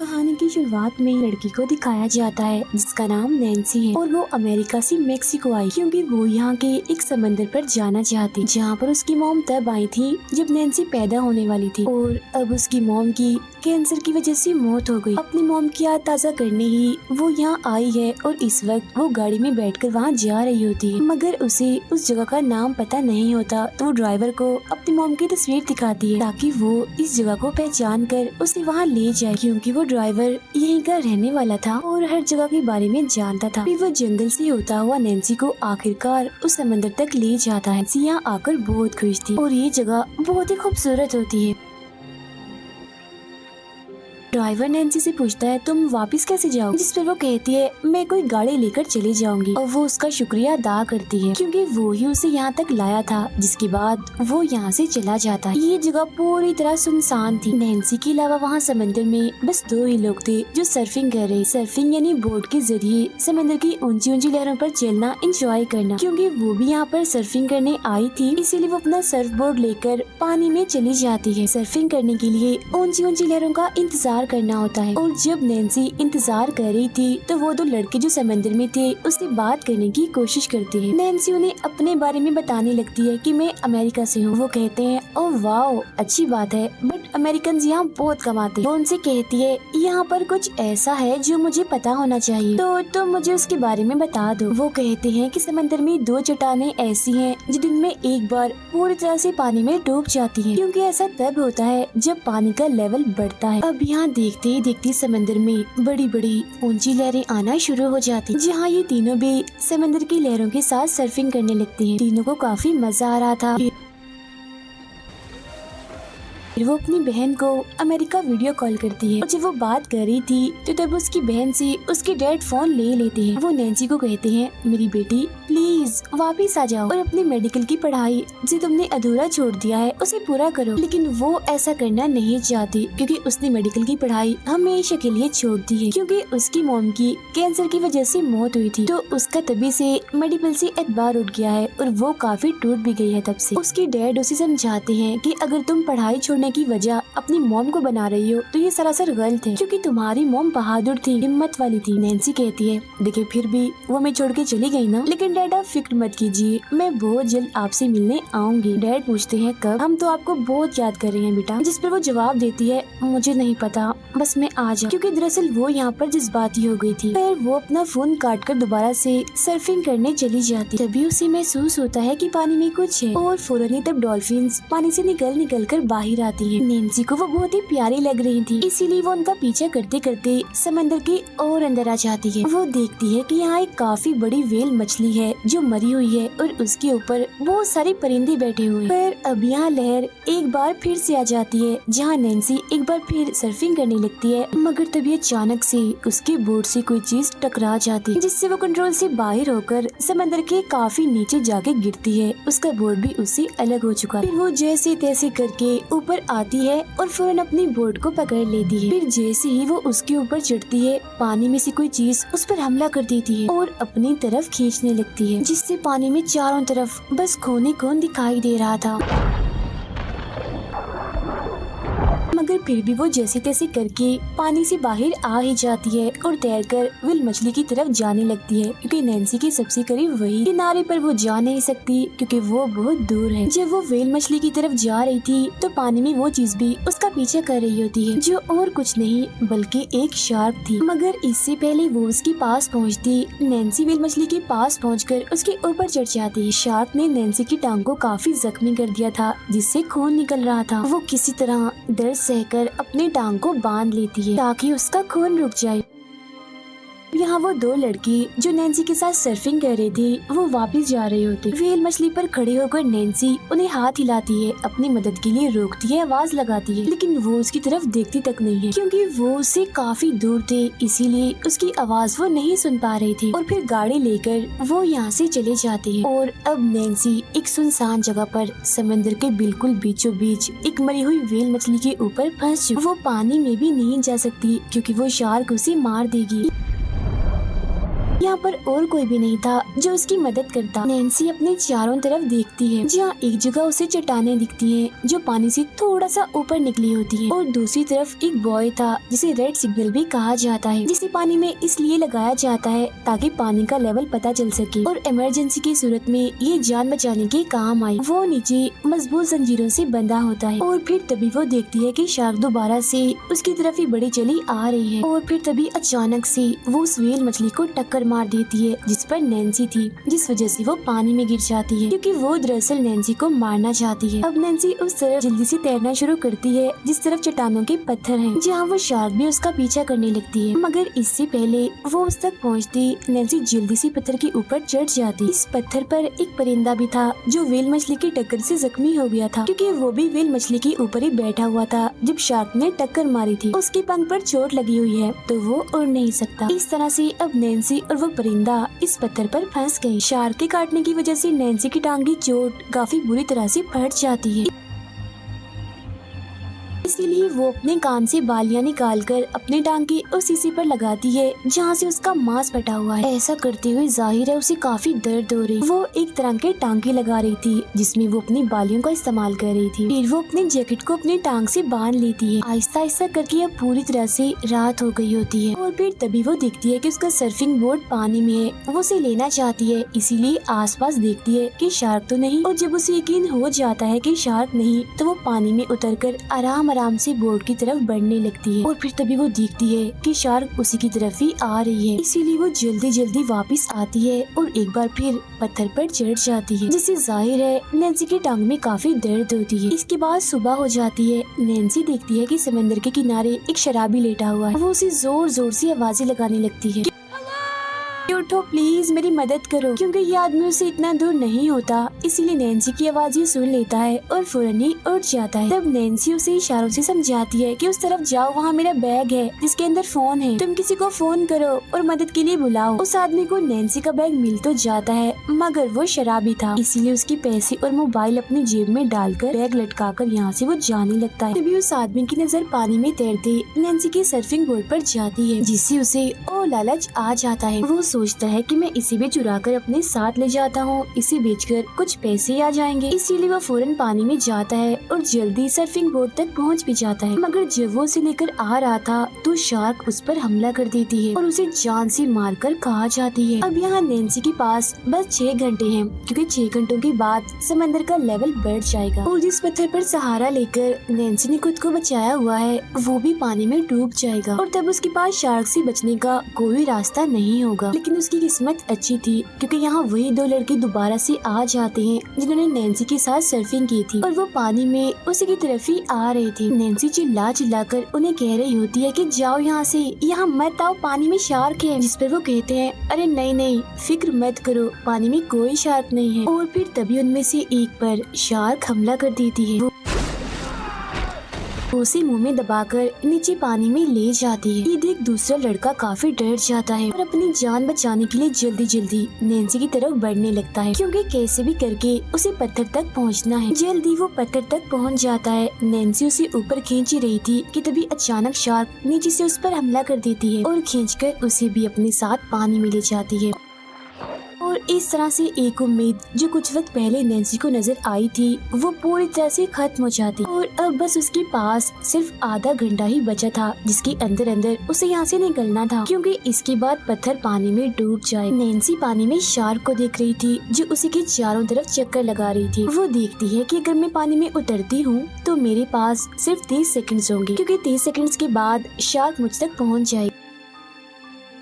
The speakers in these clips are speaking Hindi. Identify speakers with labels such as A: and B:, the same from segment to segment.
A: कहानी की शुरुआत में लड़की को दिखाया जाता है जिसका नाम नैन्सी है और वो अमेरिका से मेक्सिको आई क्योंकि वो यहाँ के एक समंदर पर जाना चाहती, जहाँ पर उसकी मॉम तब आई थी जब नैन्सी पैदा होने वाली थी और अब उसकी मॉम की कैंसर की वजह से मौत हो गई। अपनी मॉम की याद ताज़ा करने ही वो यहाँ आई है और इस वक्त वो गाड़ी में बैठकर वहाँ जा रही होती है, मगर उसे उस जगह का नाम पता नहीं होता। तो वो ड्राइवर को अपनी मॉम की तस्वीर दिखाती है ताकि वो इस जगह को पहचान कर उसे वहाँ ले जाए, क्योंकि वो ड्राइवर यहीं का रहने वाला था और हर जगह के बारे में जानता था। फिर वो जंगल से होता हुआ नैन्सी को आखिरकार उस समंदर तक ले जाता है। नैन्सी यहाँ आकर बहुत खुश थी और ये जगह बहुत ही खूबसूरत होती है। ड्राइवर नैन्सी से पूछता है तुम वापस कैसे जाओगे, जिस पर वो कहती है मैं कोई गाड़ी लेकर चली जाऊंगी और वो उसका शुक्रिया अदा करती है क्योंकि वो ही उसे यहाँ तक लाया था। जिसके बाद वो यहाँ से चला जाता है। ये जगह पूरी तरह सुनसान थी। नैन्सी के अलावा वहाँ समंदर में बस 2 ही लोग थे जो सर्फिंग कर रहे। सर्फिंग यानी बोट के जरिए समंदर की ऊंची ऊंची लहरों पर चलना, एंजॉय करना। क्योंकि वो भी यहाँ पर सर्फिंग करने आई थी इसीलिए वो अपना सर्फ बोर्ड लेकर पानी में चली जाती है। सर्फिंग करने के लिए ऊंची ऊंची लहरों का इंतजार करना होता है और जब नैन्सी इंतजार कर रही थी तो वो 2 लड़के जो समंदर में थे उससे बात करने की कोशिश करती है। नैन्सी उन्हें अपने बारे में बताने लगती है कि मैं अमेरिका से हूँ। वो कहते हैं ओह वाओ अच्छी बात है, बट अमेरिकन यहाँ बहुत कमाते हैं। वो उनसे कहती है यहाँ पर कुछ ऐसा है जो मुझे पता होना चाहिए, तो मुझे उसके बारे में बता दो। वो कहते हैं कि समंदर में 2 चट्टानें ऐसी हैं जो दिन में एक बार पूरी तरह से पानी में डूब जाती हैं, क्योंकि ऐसा तब होता है जब पानी का लेवल बढ़ता है। अब यहाँ देखते ही देखते समंदर में बड़ी बड़ी ऊंची लहरें आना शुरू हो जाती, जहाँ ये तीनों भी समंदर की लहरों के साथ सर्फिंग करने लगते हैं। तीनों को काफी मजा आ रहा था। फिर वो अपनी बहन को अमेरिका वीडियो कॉल करती है और जब वो बात कर रही थी तो तब उसकी बहन से उसके डैड फोन ले लेते हैं। वो नैन्सी को कहते हैं मेरी बेटी प्लीज वापस आ जाओ और अपनी मेडिकल की पढ़ाई जो तुमने अधूरा छोड़ दिया है उसे पूरा करो। लेकिन वो ऐसा करना नहीं चाहती क्योंकि उसने मेडिकल की पढ़ाई हमेशा के लिए छोड़ दी है, क्योंकि उसकी मॉम की कैंसर की वजह से मौत हुई थी। तो उसका तभी से मेडिकल से एतबार उठ गया है और वो काफी टूट भी गई है तब से। उसकी डैड उसे समझाते हैं कि अगर तुम पढ़ाई छोड़ने की वजह अपनी मॉम को बना रही हो तो ये सरासर गलत है, क्योंकि तुम्हारी मॉम बहादुर थी, हिम्मत वाली थी। नैन्सी कहती है देखिए फिर भी वो मैं छोड़ के चली गई ना, लेकिन डैड आप फिक्र मत कीजिए, मैं बहुत जल्द आपसे मिलने आऊंगी। डैड पूछते हैं कब, हम तो आपको बहुत याद कर रहे हैं बेटा। जिस पर वो जवाब देती है मुझे नहीं पता, बस मैं आ जाऊं, क्योंकि दरअसल वो यहाँ पर जज्बाती हो गई थी। फिर वो अपना फोन काट कर दोबारा से सर्फिंग करने चली जाती। तभी उसे महसूस होता है कि पानी में कुछ है और फौरन ही तब डॉल्फिन्स पानी से निकल कर बाहर आती है। नैन्सी को वो बहुत ही प्यारी लग रही थी, इसीलिए वो उनका पीछा करते करते समंदर के और अंदर आ जाती है। वो देखती है कि यहाँ एक काफी बड़ी व्हेल मछली है जो मरी हुई है और उसके ऊपर बहुत सारे परिंदे बैठे हुए। पर अब यहाँ लहर एक बार फिर से आ जाती है, जहाँ नैन्सी एक बार फिर सर्फिंग करने लगती है, मगर तभी अचानक से उसके बोट से कोई चीज टकरा जाती है, जिससे वो कंट्रोल से बाहर होकर समंदर के काफी नीचे जाके गिरती है। उसका बोट भी उससे अलग हो चुका। फिर वो जैसे तैसे करके ऊपर आती है और फौरन अपनी बोट को पकड़ लेती है। फिर जैसे ही वो उसके ऊपर चढ़ती है पानी में से कोई चीज उस पर हमला कर देती है और अपनी तरफ खींचने लगती है, जिससे पानी में चारों तरफ बस खून ही खून दिखाई दे रहा था। मगर फिर भी वो जैसे तैसे करके पानी से बाहर आ ही जाती है और तैरकर व्हेल मछली की तरफ जाने लगती है, क्योंकि नैन्सी के सबसे करीब वही किनारे पर वो जा नहीं सकती क्योंकि वो बहुत दूर है। जब वो व्हेल मछली की तरफ जा रही थी तो पानी में वो चीज भी उसका पीछा कर रही होती है, जो और कुछ नहीं बल्कि एक शार्क थी। मगर इससे पहले वो उसके पास पहुँचती, नैन्सी व्हेल मछली के पास पहुँचकर उसके ऊपर चढ़ जाती है। शार्क ने नैन्सी की टांग को काफी जख्मी कर दिया था, जिससे खून निकल रहा था। वो किसी तरह दर्द सहकर अपनी टांग को बांध लेती है ताकि उसका खून रुक जाए। यहाँ वो 2 लड़की जो नैन्सी के साथ सर्फिंग कर रही थी वो वापस जा रहे होते। व्हेल मछली पर खड़े होकर नैन्सी उन्हें हाथ हिलाती है, अपनी मदद के लिए रोकती है, आवाज लगाती है, लेकिन वो उसकी तरफ देखती तक नहीं है, क्योंकि वो उससे काफी दूर थे, इसीलिए उसकी आवाज वो नहीं सुन पा रही थी। और फिर गाड़ी लेकर वो यहाँ से चले जाते हैं और अब नैन्सी एक सुनसान जगह पर समंदर के बिल्कुल बीचों बीच एक मरी हुई व्हेल मछली के ऊपर फंस चुकी। वो पानी में भी नहीं जा सकती क्योंकि वो शार्क उसे मार देगी। यहाँ पर और कोई भी नहीं था जो उसकी मदद करता। नैन्सी अपने चारों तरफ देखती है, जहाँ एक जगह उसे चट्टानें दिखती हैं जो पानी से थोड़ा सा ऊपर निकली होती है, और दूसरी तरफ एक बॉय था जिसे रेड सिग्नल भी कहा जाता है, जिसे पानी में इसलिए लगाया जाता है ताकि पानी का लेवल पता चल सके और इमरजेंसी की सूरत में ये जान बचाने के काम आए। वो नीचे मजबूत जंजीरों से बंधा होता है और फिर तभी वो देखती है कि शार्क दोबारा से उसकी तरफ ही बड़ी चली आ रही है, और फिर तभी अचानक से वो उस व्हेल मछली को टक्कर मार देती है जिस पर नैन्सी थी, जिस वजह से वो पानी में गिर जाती है क्योंकि वो दरअसल नैन्सी को मारना चाहती है। अब नैन्सी उस तरफ जल्दी से तैरना शुरू करती है जिस तरफ चट्टानों के पत्थर हैं, जहाँ वो शार्क भी उसका पीछा करने लगती है, मगर इससे पहले वो उस तक पहुँचती नैन्सी जल्दी से पत्थर के ऊपर चढ़ जाती। इस पत्थर पर एक परिंदा भी था जो व्हेल मछली की टक्कर से जख्मी हो गया था, क्योंकि वो भी व्हेल मछली के ऊपर ही बैठा हुआ था जब शार्क ने टक्कर मारी थी। उसके पंख पर चोट लगी हुई है तो वो उड़ नहीं सकता। इस तरह से अब नैन्सी और वो परिंदा इस पत्थर पर फंस गई। शार्क के काटने की वजह से नैन्सी की टांग की चोट काफी बुरी तरह से फट जाती है, इसीलिए वो अपने कान से बालियां निकालकर अपने टांग के उस हिस्से पर लगाती है जहाँ से उसका मांस फटा हुआ है। ऐसा करते हुए जाहिर है उसे काफी दर्द हो रही। वो एक तरह के टांके लगा रही थी जिसमें वो अपनी बालियों का इस्तेमाल कर रही थी। फिर वो अपने जैकेट को अपने टांग से बांध लेती है। आहिस्ता आहिस्ता करके अब पूरी तरह से रात हो गई होती है, और फिर तभी वो देखती है कि उसका सर्फिंग बोर्ड पानी में है। वो उसे लेना चाहती है, इसीलिए आसपास देखती है कि शार्क तो नहीं, और जब उसे यकीन हो जाता है कि शार्क नहीं तो वो पानी में उतरकर आराम से बोर्ड की तरफ बढ़ने लगती है, और फिर तभी वो देखती है कि शार्क उसी की तरफ ही आ रही है। इसीलिए वो जल्दी जल्दी वापस आती है और एक बार फिर पत्थर पर चढ़ जाती है, जिससे जाहिर है नैन्सी की टांग में काफी दर्द होती है। इसके बाद सुबह हो जाती है। नैन्सी देखती है कि समंदर के किनारे एक शराबी लेटा हुआ है। वो उसे जोर जोर से आवाजें लगाने लगती है, उठो प्लीज, मेरी मदद करो, क्योंकि ये आदमी उससे इतना दूर नहीं होता। इसीलिए नैन्सी की आवाज सुन लेता है और फौरन ही उठ जाता है। तब नैन्सी उसे इशारों से समझाती है कि उस तरफ जाओ, वहाँ मेरा बैग है जिसके अंदर फोन है, तुम किसी को फोन करो और मदद के लिए बुलाओ। उस आदमी को नैन्सी का बैग मिल तो जाता है, मगर वो शराबी था, इसीलिए उसके पैसे और मोबाइल अपनी जेब में डालकर बैग लटकाकर यहाँ से वो जाने लगता है। तभी उस आदमी की नजर पानी में तैरते नैन्सी के सर्फिंग बोर्ड पर जाती है, जिससे उसे और लालच आ जाता है। वो सोचता है कि मैं इसे भी चुरा कर अपने साथ ले जाता हूँ, इसे बेचकर कुछ पैसे आ जाएंगे। इसीलिए वो फौरन पानी में जाता है और जल्दी सर्फिंग बोर्ड तक पहुँच भी जाता है, मगर जब वो उसे लेकर आ रहा था तो शार्क उस पर हमला कर देती है और उसे जान से मारकर खा जाती है। अब यहाँ नैन्सी के पास बस 6 घंटे हैं, क्योंकि 6 घंटों के बाद समंदर का लेवल बढ़ जाएगा, और जिस पत्थर पर सहारा लेकर नैन्सी ने खुद को बचाया हुआ है वो भी पानी में डूब जाएगा, और तब उसके पास शार्क से बचने का कोई रास्ता नहीं होगा। लेकिन उसकी किस्मत अच्छी थी, क्योंकि यहाँ वही 2 लड़के दोबारा से आ जाते हैं जिन्होंने नैन्सी के साथ सर्फिंग की थी, और वो पानी में उसी की तरफ ही आ रहे थे। नैन्सी चिल्ला चिल्लाकर उन्हें कह रही होती है कि जाओ यहाँ से, यहाँ मत आओ, पानी में शार्क है। जिस पर वो कहते हैं अरे नहीं नहीं, फिक्र मत करो, पानी में कोई शार्क नहीं है। और फिर तभी उनमें से एक पर शार्क हमला कर देती है। उसे मुंह में दबाकर नीचे पानी में ले जाती है। ये देख दूसरा लड़का काफी डर जाता है और अपनी जान बचाने के लिए जल्दी जल्दी नैन्सी की तरफ बढ़ने लगता है, क्योंकि कैसे भी करके उसे पत्थर तक पहुंचना है। जल्दी वो पत्थर तक पहुंच जाता है। नैन्सी उसे ऊपर खींच ही रही थी कि तभी अचानक शार्क नीचे से उस पर हमला कर देती है और खींचकर उसे भी अपने साथ पानी में ले जाती है। और इस तरह से एक उम्मीद जो कुछ वक्त पहले नैन्सी को नजर आई थी वो पूरी तरह से खत्म हो जाती, और अब बस उसके पास सिर्फ आधा घंटा ही बचा था जिसके अंदर अंदर उसे यहाँ से निकलना था, क्योंकि इसके बाद पत्थर पानी में डूब जाए। नैन्सी पानी में शार्क को देख रही थी जो उसी के चारों तरफ चक्कर लगा रही थी। वो देखती है कि अगर मैं पानी में उतरती हूँ तो मेरे पास सिर्फ 30 सेकंड्स होंगे, क्योंकि 30 सेकंड्स के बाद शार्क मुझ तक पहुँच जाए।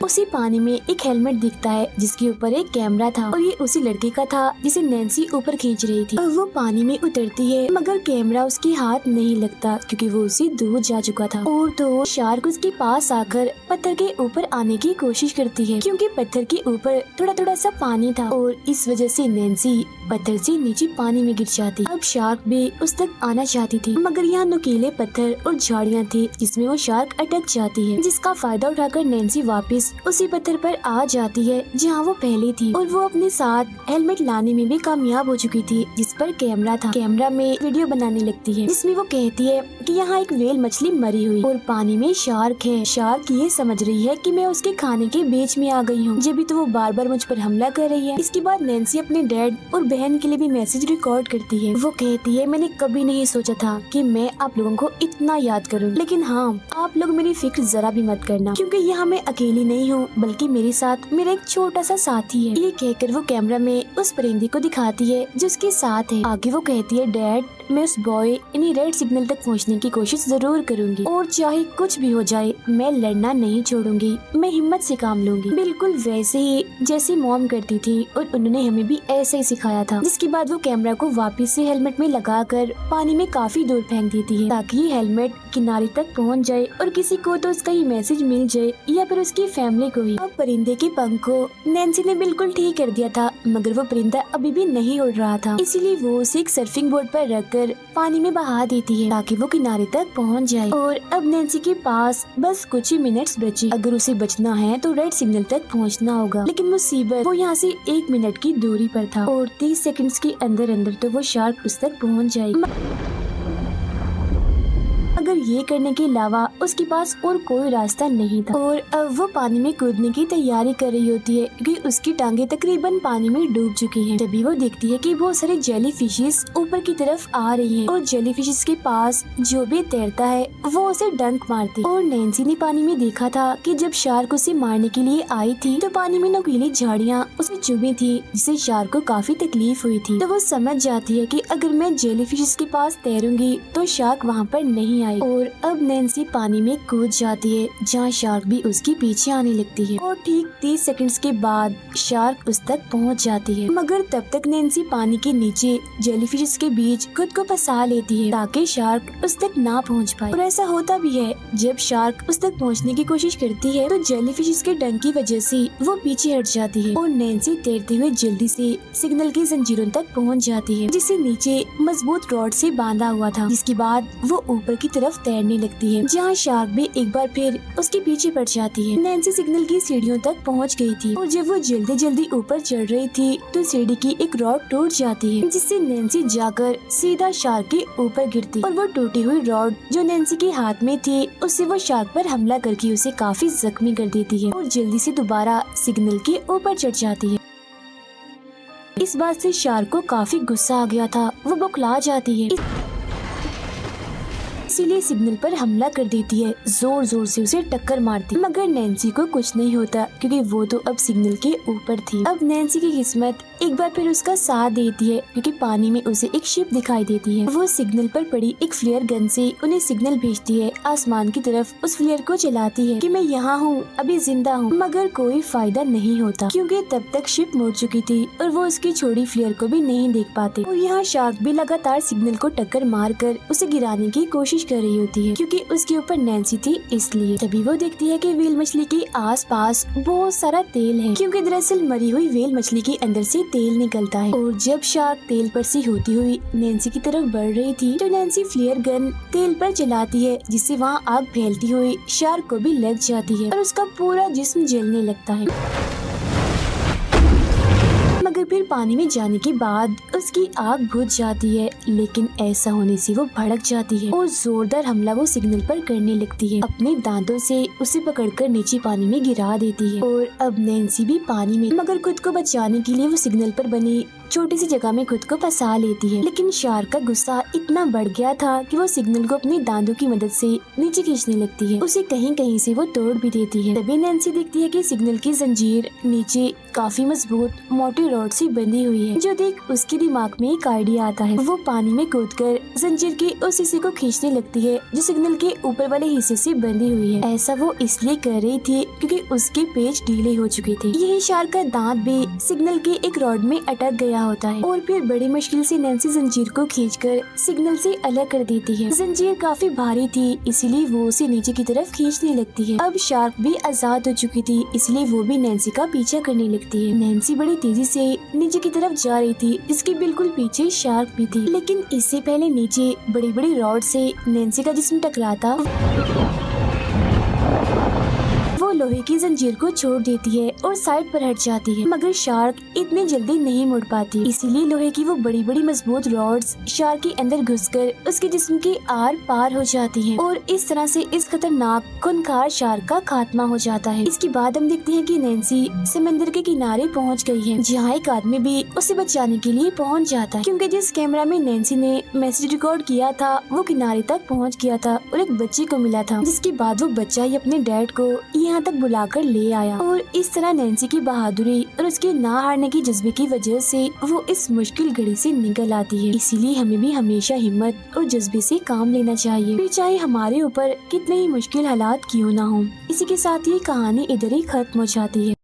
A: उसी पानी में एक हेलमेट दिखता है जिसके ऊपर एक कैमरा था, और ये उसी लड़के का था जिसे नैन्सी ऊपर खींच रही थी। और वो पानी में उतरती है, मगर कैमरा उसके हाथ नहीं लगता क्योंकि वो उससे दूर जा चुका था। और तो शार्क उसके पास आकर पत्थर के ऊपर आने की कोशिश करती है, क्योंकि पत्थर के ऊपर थोड़ा थोड़ा सा पानी था, और इस वजह से नैन्सी पत्थर से नीचे पानी में गिर जाती। अब शार्क भी उस तक आना चाहती थी, मगर यहाँ नुकीले पत्थर और झाड़ियाँ थी जिसमें वो शार्क अटक जाती है, जिसका फायदा उठाकर नैन्सी वापस उसी पत्थर पर आ जाती है जहाँ वो पहले थी, और वो अपने साथ हेलमेट लाने में भी कामयाब हो चुकी थी जिस पर कैमरा था। कैमरा में वीडियो बनाने लगती है जिसमें वो कहती है कि यहाँ एक व्हेल मछली मरी हुई और पानी में शार्क है। शार्क ये समझ रही है कि मैं उसके खाने के बीच में आ गई हूँ, जब भी तो वो बार बार मुझ पर हमला कर रही है। इसके बाद नैन्सी अपने डैड और बहन के लिए भी मैसेज रिकॉर्ड करती है। वो कहती है, मैंने कभी नहीं सोचा था कि मैं आप लोगों को इतना याद करूँ, लेकिन हाँ, आप लोग मेरी फिक्र जरा भी मत करना, क्योंकि यहाँ मैं अकेली नहीं हूँ, बल्कि मेरे साथ मेरा एक छोटा सा साथी है। ये कहकर वो कैमरा में उस परिंदे को दिखाती है जो उसके साथ है। आगे वो कहती है, डैड, मैं उस बॉय यानी रेड सिग्नल तक पहुँचने की कोशिश जरूर करूंगी और चाहे कुछ भी हो जाए मैं लड़ना नहीं छोड़ूंगी, मैं हिम्मत से काम लूंगी। बिल्कुल वैसे ही जैसे मॉम करती थी और उन्होंने हमें भी ऐसे ही सिखाया था। जिसके बाद वो कैमरा को वापस से हेलमेट में लगाकर पानी में काफी दूर फेंक देती है ताकि ये हेलमेट किनारे तक पहुंच जाए और किसी को तो उसका ये मैसेज मिल जाए या फिर उसकी फैमिली को ही। अब परिंदे के पंख को नैन्सी ने बिल्कुल ठीक कर दिया था, मगर वो परिंदा अभी भी नहीं उड़ रहा था, इसीलिए वो उसे एक सर्फिंग बोर्ड पर रखकर पानी में बहा देती है ताकि वो किनारे तक पहुंच जाए। और अब नैन्सी के पास बस कुछ ही मिनट्स बचे। अगर उसे बचना है तो रेड सिग्नल तक पहुंचना होगा, लेकिन मुसीबत वो यहाँ से 1 मिनट की दूरी पर था और 30 सेकंड्स के अंदर अंदर तो वो शार्क उस तक पहुंच जाएगी। अगर ये करने के अलावा उसके पास और कोई रास्ता नहीं था और अब वो पानी में कूदने की तैयारी कर रही होती है क्योंकि उसकी टांगे तकरीबन पानी में डूब चुकी हैं। तभी वो देखती है कि बहुत सारे जेली फिशेस ऊपर की तरफ आ रही हैं और जेली फिशेस के पास जो भी तैरता है वो उसे डंक मारती। और नैन्सी ने पानी में देखा था कि जब शार्क उसे मारने के लिए आई थी तो पानी में नुकीली झाड़ियाँ उसे चुभी थी, जिससे शार्क को काफी तकलीफ हुई थी। तो वो समझ जाती है कि अगर मैं जेली फिशेस के पास तैरूंगी तो शार्क वहाँ पर नहीं आएगा। और अब नैन्सी पानी में कूद जाती है जहाँ शार्क भी उसके पीछे आने लगती है और ठीक 30 सेकंड्स के बाद शार्क उस तक पहुँच जाती है। मगर तब तक नैन्सी पानी के नीचे जेलीफिश के बीच खुद को फंसा लेती है ताकि शार्क उस तक ना पहुँच पाए। और ऐसा होता भी है, जब शार्क उस तक पहुँचने की कोशिश करती है तो जेलीफिश के डंक की वजह से वो पीछे हट जाती है और नैन्सी तैरते हुए जल्दी से सिग्नल की जंजीरों तक पहुँच जाती है, जिसे नीचे मजबूत रॉड से बांधा हुआ था। जिसके बाद वो ऊपर की तरफ तैरने लगती है जहाँ शार्क भी एक बार फिर उसके पीछे पड़ जाती है। नैन्सी सिग्नल की सीढ़ियों तक पहुँच गई थी और जब वो जल्दी जल्दी ऊपर चढ़ रही थी तो सीढ़ी की एक रॉड टूट जाती है, जिससे नैन्सी जाकर सीधा शार्क के ऊपर गिरती और वो टूटी हुई रॉड जो नैन्सी के हाथ में थी उससे वो शार्क पर हमला करके उसे काफी जख्मी कर देती है और जल्दी से दोबारा सिग्नल के ऊपर चढ़ जाती है। इस बात से शार्क को काफी गुस्सा आ गया था, वो बौखला जाती है, इसीलिए सिग्नल पर हमला कर देती है, जोर जोर से उसे टक्कर मारती। मगर नैन्सी को कुछ नहीं होता क्योंकि वो तो अब सिग्नल के ऊपर थी। अब नैन्सी की किस्मत एक बार फिर उसका साथ देती है क्योंकि पानी में उसे एक शिप दिखाई देती है। वो सिग्नल पर पड़ी एक फ्लेयर गन से उन्हें सिग्नल भेजती है आसमान की तरफ। उस फ्लेयर को चलाती है कि मैं यहाँ हूँ, अभी जिंदा हूँ, मगर कोई फायदा नहीं होता क्योंकि तब तक शिप मुड़ चुकी थी और वो उसकी छोड़ी फ्लेयर को भी नहीं देख पाते। और यहाँ शार्क भी लगातार सिग्नल को टक्कर मार कर उसे गिराने की कोशिश कर रही होती है क्योंकि उसके ऊपर नैन्सी थी इसलिए। तभी वो देखती है कि व्हेल मछली के आसपास बहुत सारा तेल है क्योंकि दरअसल मरी हुई व्हेल मछली के अंदर से तेल निकलता है। और जब शार्क तेल पर से होती हुई नैन्सी की तरफ बढ़ रही थी तो नैन्सी फ्लेयर गन तेल पर चलाती है, जिससे वहाँ आग फैलती हुई शार्क को भी लग जाती है और उसका पूरा जिस्म जलने लगता है। मगर फिर पानी में जाने के बाद उसकी आग बुझ जाती है, लेकिन ऐसा होने से वो भड़क जाती है और जोरदार हमला वो सिग्नल पर करने लगती है। अपने दांतों से उसे पकड़कर नीचे पानी में गिरा देती है और अब नैन्सी भी पानी में, मगर खुद को बचाने के लिए वो सिग्नल पर बनी छोटी सी जगह में खुद को फंसा लेती है। लेकिन शार्क का गुस्सा इतना बढ़ गया था कि वो सिग्नल को अपने दांतों की मदद से नीचे खींचने लगती है, उसे कहीं कहीं से वो तोड़ भी देती है। तभी नैन्सी देखती है कि सिग्नल की जंजीर नीचे काफी मजबूत मोटी रॉड से बंधी हुई है, जो देख उसके दिमाग में एक आइडिया आता है। वो पानी में कूदकर जंजीर के उस हिस्से को खींचने लगती है जो सिग्नल के ऊपर वाले हिस्से से बंधी हुई है। ऐसा वो इसलिए कर रही थी क्योंकि उसके पेच ढीले हो चुके थे। यही शार्क का दांत भी सिग्नल के एक रॉड में अटक गया होता है और फिर बड़ी मुश्किल से नैन्सी जंजीर को खींचकर सिग्नल से अलग कर देती है। जंजीर काफी भारी थी इसीलिए वो उसे नीचे की तरफ खींचने लगती है। अब शार्क भी आजाद हो चुकी थी इसलिए वो भी नैन्सी का पीछा करने लगती है। नैन्सी बड़ी तेजी से नीचे की तरफ जा रही थी, इसके बिल्कुल पीछे शार्क भी थी, लेकिन इससे पहले नीचे बड़ी बड़ी रॉड से नैन्सी का जिस्म टकराता वो लोहे की जंजीर को छोड़ देती है और साइड पर हट जाती है, मगर शार्क इतनी जल्दी नहीं मुड़ पाती। इसीलिए लोहे की वो बड़ी बड़ी मजबूत रॉड्स शार्क के अंदर घुसकर उसके जिस्म के आर पार हो जाती हैं और इस तरह से इस खतरनाक खूंखार शार्क का खात्मा हो जाता है। इसके बाद हम देखते हैं कि नैन्सी समंदर के किनारे पहुंच गई है, जहां एक आदमी भी उसे बचाने के लिए पहुंच जाता है, क्योंकि जिस कैमरा में नैन्सी ने मैसेज रिकॉर्ड किया था वो किनारे तक पहुंच गया था और एक बच्चे को मिला था, जिसके बाद वो बच्चा ही अपने डैड को यहाँ तक बुलाकर ले आया। और इस तरह नैन्सी की बहादुरी और उसके ना हारने की जज्बे की वजह से वो इस मुश्किल घड़ी से निकल आती है। इसीलिए हमें भी हमेशा हिम्मत और जज्बे से काम लेना चाहिए, फिर चाहे हमारे ऊपर कितने ही मुश्किल हालात क्यों ना हो। इसी के साथ ये कहानी इधर ही खत्म हो जाती है।